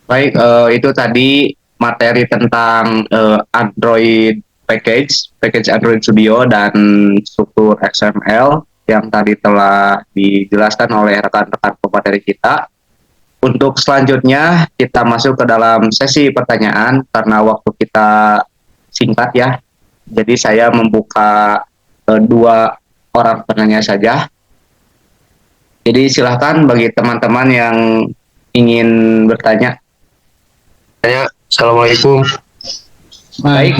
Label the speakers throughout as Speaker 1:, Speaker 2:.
Speaker 1: Baik, itu tadi materi tentang Android package Android Studio dan struktur XML yang tadi telah dijelaskan oleh rekan-rekan pemateri kita. Untuk selanjutnya kita masuk ke dalam sesi pertanyaan karena waktu kita singkat ya. Jadi saya membuka dua orang penanya saja. Jadi silahkan bagi teman-teman yang ingin bertanya.
Speaker 2: Assalamualaikum.
Speaker 1: Baik,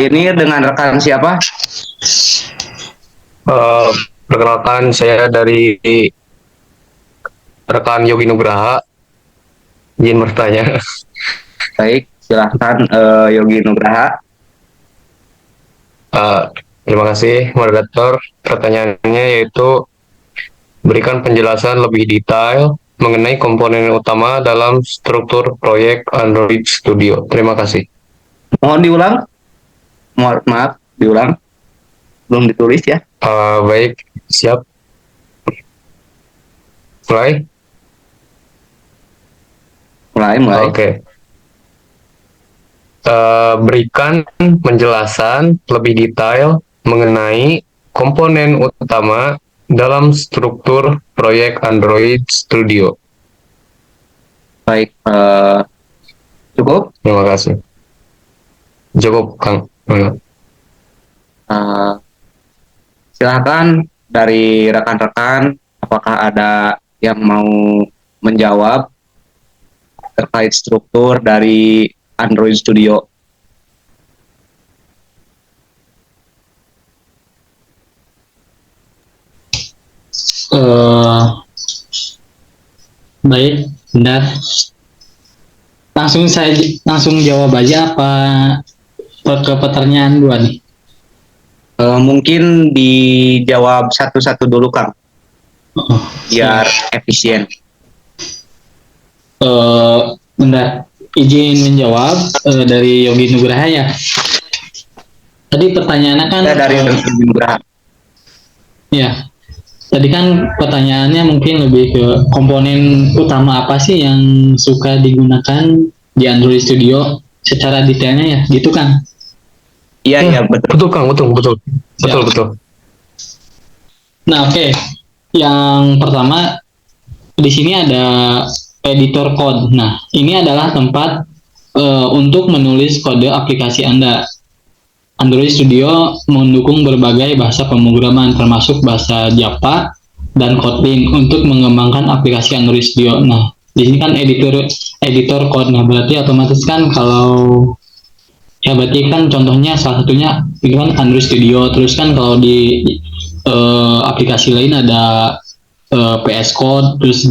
Speaker 1: ini dengan rekan siapa?
Speaker 2: Perkenalkan saya dari rekan Yogi Nugraha. Izin bertanya.
Speaker 1: Baik, silahkan Yogi Nugraha.
Speaker 2: Terima kasih moderator. Pertanyaannya yaitu berikan penjelasan lebih detail mengenai komponen utama dalam struktur proyek Android Studio. Terima kasih.
Speaker 1: Mohon diulang. Maaf, diulang. Belum ditulis ya.
Speaker 2: Baik, siap. Mulai.
Speaker 1: Mulai.
Speaker 2: Oke. Berikan penjelasan lebih detail mengenai komponen utama dalam struktur proyek Android Studio.
Speaker 1: Baik, cukup.
Speaker 2: Terima kasih. Cukup, Kang.
Speaker 1: Silakan dari rekan-rekan, apakah ada yang mau menjawab terkait struktur dari Android Studio?
Speaker 3: Baik, benar. Langsung jawab aja apa ke pertanyaan dua nih?
Speaker 1: Mungkin dijawab satu-satu dulu, Kang. Biar efisien.
Speaker 3: Benar. Izin menjawab dari Yogi Nugraha ya. Tadi pertanyaannya kan
Speaker 1: dari Yogi Nugraha.
Speaker 3: Ya. Tadi kan pertanyaannya mungkin lebih ke komponen utama apa sih yang suka digunakan di Android Studio secara detailnya ya, gitu kan?
Speaker 1: Iya,
Speaker 2: betul Kang, betul.
Speaker 3: Nah, oke. Yang pertama di sini ada editor code. Nah, ini adalah tempat untuk menulis kode aplikasi Anda. Android Studio mendukung berbagai bahasa pemrograman termasuk bahasa Java dan Kotlin untuk mengembangkan aplikasi Android Studio. Nah, di sini kan editor code. Nah, berarti otomatis kan kalau ya berarti kan contohnya salah satunya itu kan Android Studio. Terus kan kalau di aplikasi lain ada PS Code, terus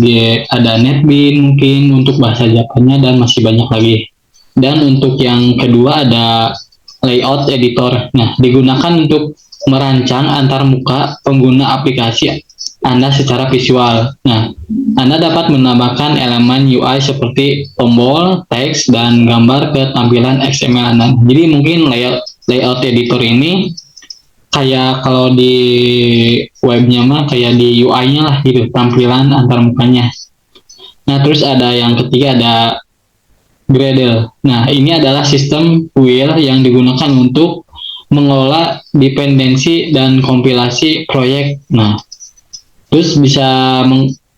Speaker 3: ada NetBeans mungkin untuk bahasa Japanya dan masih banyak lagi. Dan untuk yang kedua ada layout editor. Nah, digunakan untuk merancang antar muka pengguna aplikasi Anda secara visual. Nah, Anda dapat menambahkan elemen UI seperti tombol, teks, dan gambar ke tampilan XML Anda. Jadi mungkin layout editor ini kayak kalau di webnya mah kayak di UI-nya lah gitu, tampilan antar mukanya. Nah, terus ada yang ketiga ada Gradle. Nah, ini adalah sistem wheel yang digunakan untuk mengelola dependensi dan kompilasi proyek. Nah, terus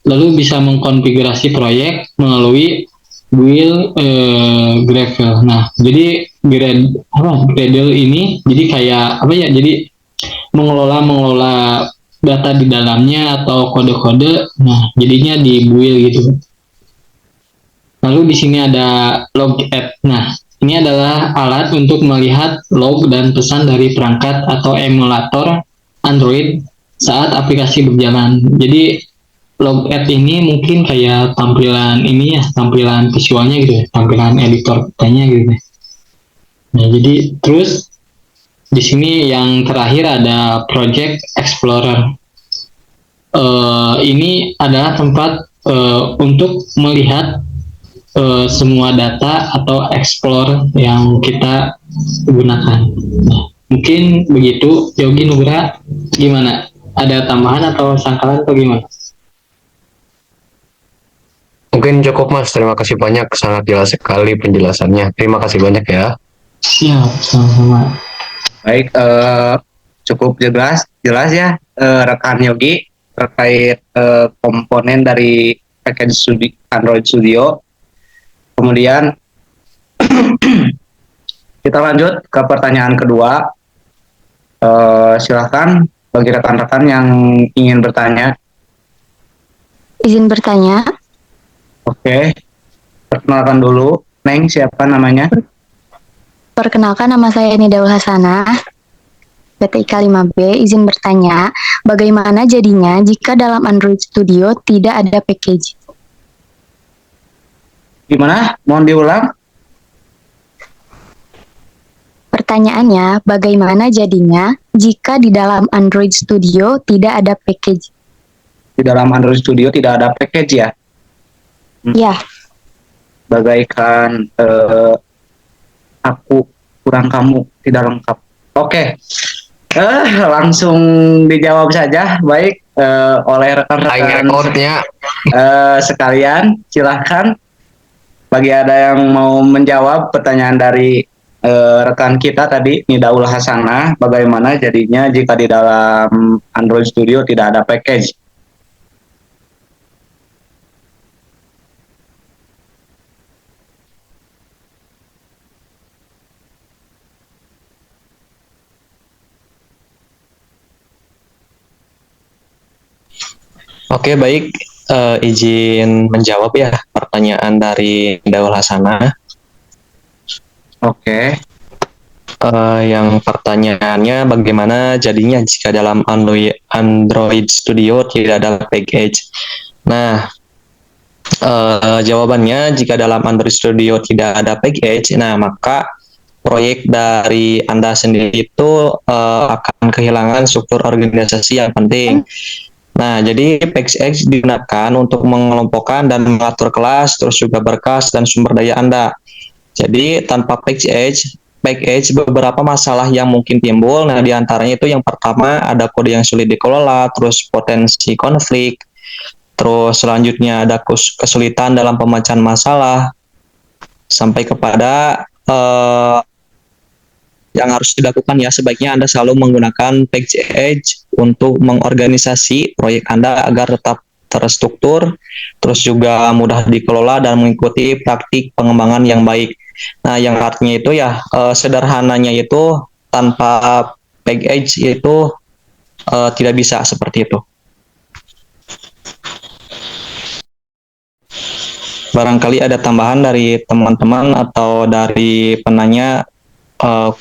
Speaker 3: lalu bisa mengkonfigurasi proyek melalui wheel Gradle. Nah, jadi Gradle ini jadi kayak apa ya? Jadi mengelola data di dalamnya atau kode-kode. Nah, jadinya di wheel gitu. Lalu di sini ada log app. Nah, ini adalah alat untuk melihat log dan pesan dari perangkat atau emulator Android saat aplikasi berjalan. Jadi log app ini mungkin kayak tampilan ini ya, tampilan visualnya gitu ya, tampilan editor katanya gitu. Nah, jadi terus di sini yang terakhir ada Project Explorer. Ini adalah tempat untuk melihat semua data atau explore yang kita gunakan. Nah, mungkin begitu. Yogi Nugra, gimana? Ada tambahan atau sangkalan atau gimana?
Speaker 2: Mungkin cukup Mas, terima kasih banyak, sangat jelas sekali penjelasannya. Terima kasih banyak ya.
Speaker 3: Siap, sama-sama.
Speaker 1: Baik, cukup jelas jelas ya, rekan Yogi terkait komponen dari package Android Studio. Kemudian kita lanjut ke pertanyaan kedua. Silahkan bagi rekan-rekan yang ingin bertanya.
Speaker 4: Izin bertanya,
Speaker 1: Oke, perkenalkan dulu. Neng, siapa namanya?
Speaker 4: perkenalkan nama saya Nidaul Hasanah, PTIK 5B. Izin bertanya, bagaimana jadinya jika dalam Android Studio tidak ada package?
Speaker 1: Gimana? Mohon diulang.
Speaker 4: Pertanyaannya, bagaimana jadinya jika di dalam Android Studio tidak ada package?
Speaker 1: Di dalam Android Studio tidak ada package ya?
Speaker 4: Ya,
Speaker 1: Bagaikan aku kurang kamu tidak lengkap. Oke, langsung dijawab saja. Baik, oleh
Speaker 2: Aing
Speaker 1: rekan-rekan
Speaker 2: rekodnya.
Speaker 1: sekalian, silahkan. Bagi ada yang mau menjawab pertanyaan dari rekan kita tadi, Nidaul Hasanah, bagaimana jadinya jika di dalam Android Studio tidak ada package?
Speaker 5: Oke, baik. Izin menjawab ya pertanyaan dari Daul Hasanah.
Speaker 1: Oke,
Speaker 5: Yang pertanyaannya bagaimana jadinya jika dalam Android Studio tidak ada package? Nah, jawabannya jika dalam Android Studio tidak ada package, nah maka proyek dari Anda sendiri itu akan kehilangan struktur organisasi yang penting. Nah, jadi PackEdge digunakan untuk mengelompokkan dan mengatur kelas, terus juga berkas dan sumber daya Anda. Jadi, tanpa package beberapa masalah yang mungkin timbul. Nah, di antaranya itu yang pertama ada kode yang sulit dikelola, terus potensi konflik, terus selanjutnya ada kesulitan dalam pemecahan masalah, sampai kepada yang harus dilakukan ya, sebaiknya Anda selalu menggunakan PackEdge untuk mengorganisasi proyek Anda agar tetap terstruktur, terus juga mudah dikelola dan mengikuti praktik pengembangan yang baik. Nah, yang artinya itu ya sederhananya itu tanpa PackEdge itu tidak bisa seperti itu. Barangkali ada tambahan dari teman-teman atau dari penanya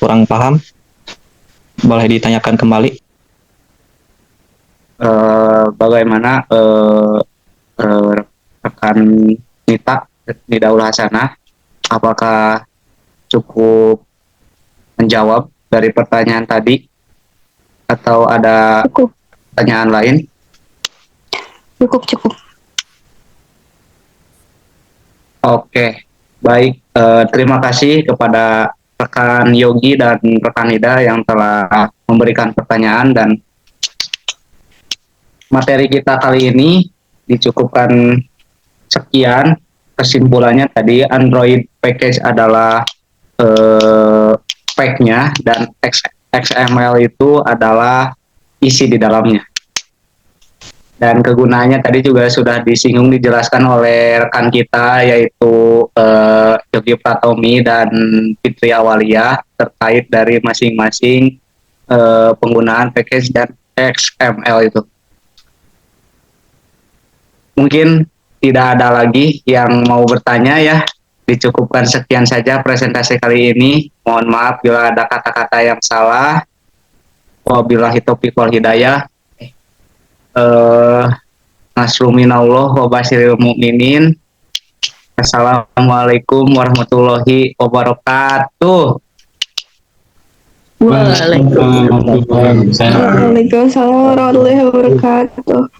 Speaker 5: kurang paham, boleh ditanyakan kembali.
Speaker 1: Bagaimana rekan Nita Nidaul Hasanah, apakah cukup menjawab dari pertanyaan tadi atau ada
Speaker 4: cukup,
Speaker 1: pertanyaan lain?
Speaker 4: cukup.
Speaker 1: Oke, baik. Terima kasih kepada rekan Yogi dan rekan Nida yang telah memberikan pertanyaan, dan materi kita kali ini dicukupkan sekian. Kesimpulannya tadi, Android package adalah spek-nya dan XML itu adalah isi di dalamnya. Dan kegunaannya tadi juga sudah disinggung, dijelaskan oleh rekan kita, yaitu Yogi Pratomi dan Fitri Awalia, terkait dari masing-masing penggunaan package dan XML itu. Mungkin tidak ada lagi yang mau bertanya ya. Dicukupkan sekian saja presentasi kali ini. Mohon maaf bila ada kata-kata yang salah. Wabillahi taufiq wal hidayah. Nasruminallah wa basyiril mu'minin. Assalamualaikum warahmatullahi wabarakatuh.
Speaker 3: Waalaikumsalam.
Speaker 6: Waalaikumsalam warahmatullahi wabarakatuh.